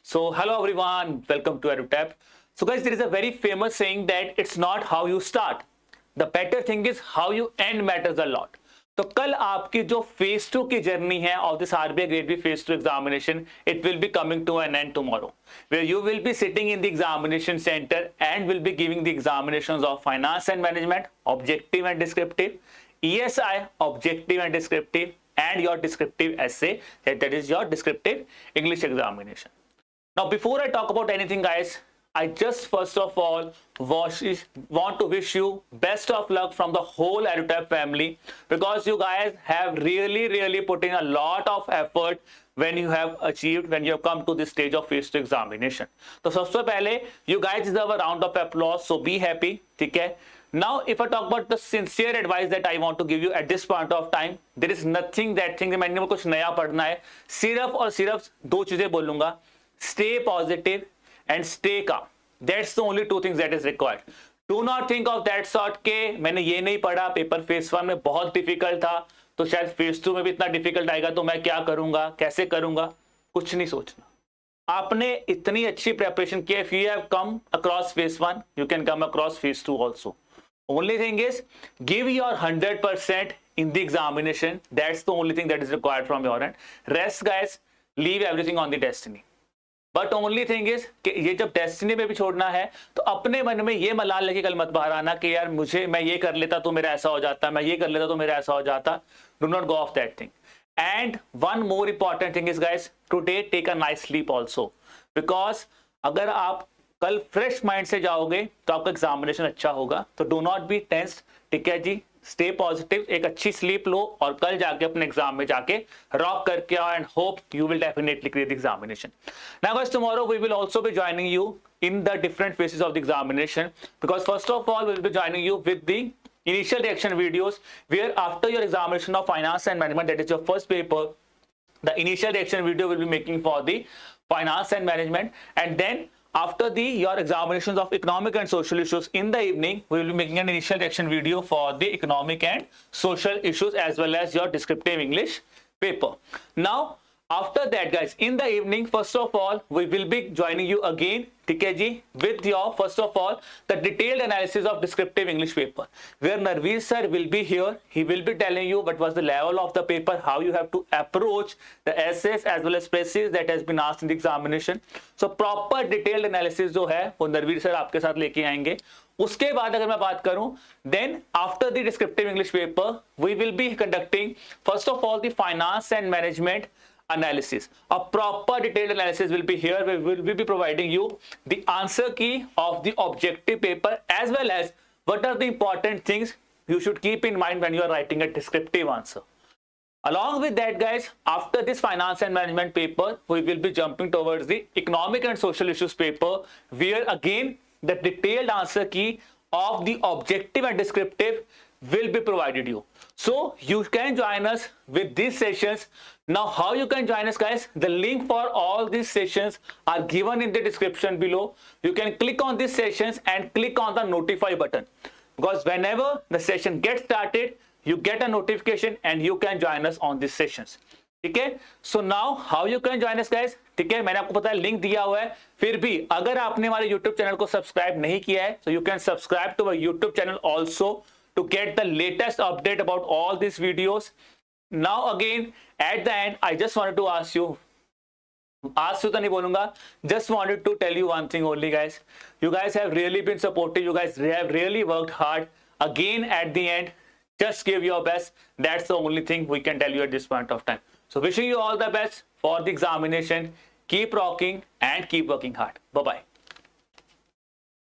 So hello everyone, welcome to EduTap. So guys, there is a very famous saying that it's not how you start. The better thing is how you end matters a lot. तो कल आपकी जो phase 2 की journey है of this RBI grade B phase 2 examination, it will be coming to an end tomorrow, where you will be sitting in the examination center and will be giving the examinations of finance and management, objective and descriptive, ESI, objective and descriptive, and your descriptive essay, that is your descriptive English examination. Now before I talk about anything guys, I just first of all want to wish you best of luck from the whole EduTap family, because you guys have really put in a lot of effort when you have come to this stage of phase 2 examination. तो सबसे पहले you guys deserve a round of applause, so be happy, ठीक है? Now if I talk about the sincere advice that I want to give you at this point of time, there is nothing that thing मैंने कुछ नया पढ़ना है, सिर्फ और सिर्फ दो चीजें बोलूंगा, stay positive and stay calm. That's the only two things that is required. Do not think of that sort के मैंने ये नहीं पढ़ा, पेपर फेज 1 में बहुत डिफिकल्ट था तो शायद फेज 2 में भी इतना डिफिकल्ट आएगा तो मैं क्या करूंगा, कैसे करूंगा, कुछ नहीं सोचना। आपने इतनी अच्छी प्रिपरेशन की, if you have come across phase 1 you can come across phase 2 also. Only thing is give your 100% in the examination. That's the only thing that is required from your end. Rest guys, leave everything on the destiny. But only thing is कि ये जब destiny पे भी छोड़ना है तो अपने मन में ये मलाल लेके कल मत बाहर आना कि यार मैं ये कर लेता तो मेरा ऐसा हो जाता, मैं ये कर लेता तो मेरा ऐसा हो जाता. Do not go of that thing. And one more important thing is guys, today take a nice sleep also, because अगर आप कल फ्रेश माइंड से जाओगे तो आपका एग्जामिनेशन अच्छा होगा. तो डू नॉट बी टेंस्ड, ठीक है जी. स्टे पॉजिटिव, एक अच्छी स्लीप लो और कल जाके अपने एग्जाम में जाके रॉक करके आओ and hope you will definitely clear the examination. Now guys, tomorrow we will also be joining you in the different phases of the examination, because first of all we'll be joining you with the initial reaction videos, where after your examination of finance and management, that is your first paper, the initial reaction video will be making for the finance and management, and then after your examinations of economic and social issues in the evening, we will be making an initial reaction video for the economic and social issues as well as your descriptive English paper. Now after that guys, in the evening, first of all we will be joining you again, ठीक है जी, with your first of all the detailed analysis of descriptive English paper, where Narveer sir will be here. He will be telling you what was the level of the paper, how you have to approach the essays as well as species that has been asked in the examination. So proper detailed analysis जो है वो Narveer sir आपके साथ लेके आएंगे. उसके बाद अगर मैं बात करूं, then after the descriptive English paper we will be conducting first of all the finance and management analysis. A proper detailed analysis will be here. We will be providing you the answer key of the objective paper as well as what are the important things you should keep in mind when you are writing a descriptive answer. Along with that guys, after this finance and management paper we will be jumping towards the economic and social issues paper, where again the detailed answer key of the objective and descriptive will be provided you. So you can join us with these sessions. Now how you can join us guys, the link for all these sessions are given in the description below. You can click on these sessions and click on the notify button, because whenever the session gets started you get a notification and you can join us on these sessions. ठीक है. So now how you can join us guys, ठीक है, मैंने आपको पता है link दिया हुआ है. फिर भी अगर आपने हमारे YouTube चैनल को सब्सक्राइब नहीं किया है so you can subscribe to our YouTube channel also to get the latest update about all these videos. Now again at the end I just wanted to ask you तो नहीं बोलूंगा, just wanted to tell you one thing only guys. You guys have really been supportive, you guys have really worked hard. Again at the end, just give your best. That's the only thing we can tell you at this point of time. So wishing you all the best for the examination. Keep rocking and keep working hard. Bye bye.